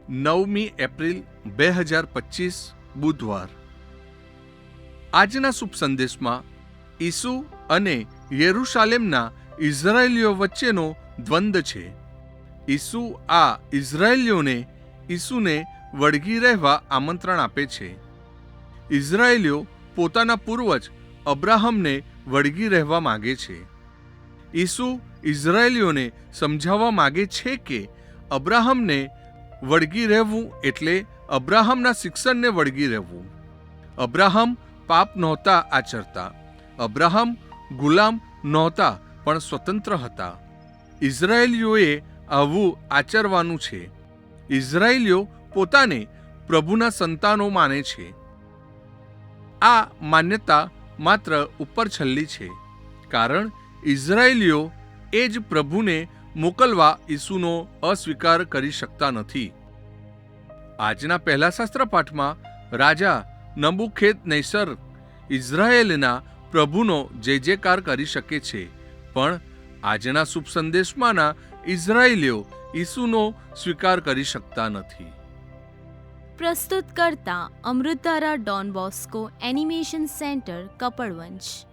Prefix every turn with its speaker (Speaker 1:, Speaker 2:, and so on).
Speaker 1: 9મી April 2025 બુધવાર. આજના શુભ સંદેશમાં ઈસુ અને યરૂશાલેમના ઇઝરાયેલીઓ વચ્ચેનો દ્વંદ્વ છે. ઈસુ આ ઇઝરાયેલીઓને ઈસુને વળગી રહેવા આમંત્રણ આપે છે. ઇઝરાયેલીઓ પોતાના પૂર્વજ અબ્રાહમને વળગી રહેવા માગે છે. ઈસુ ઇઝરાયેલીઓને સમજાવવા માગે છે કે અબ્રાહમને વળગી રહેવું એટલે અબ્રાહમના શિક્ષણને વળગી રહેવું. અબ્રાહમ પાપ નહોતા આચરતા. અબ્રાહમ ગુલામ નહોતા પણ સ્વતંત્ર હતા. ઇઝરાયેલીઓએ આવું આચરવાનું છે. ઇઝરાયેલીઓ પોતાને પ્રભુના સંતાનો માને છે. આ માન્યતા માત્ર ઉપર છલ્લી છે, કારણ ઇઝરાયેલીઓ એ જ પ્રભુને મોકલવા ઈસુનો અસ્વીકાર કરી શકતા નથી. આજના પહેલા શાસ્ત્રપાઠમાં રાજા નબુખેદનેસર ઇઝરાયેલના પ્રભુનો જય જયકાર કરી શકે છે, પણ આજના શુભ સંદેશમાંના ઇઝરાયેલીઓ ઈસુનો સ્વીકાર કરી શકતા નથી.
Speaker 2: પ્રસ્તુત કરતા અમૃતધારા Don Bosco animation centre, Kapadvanj.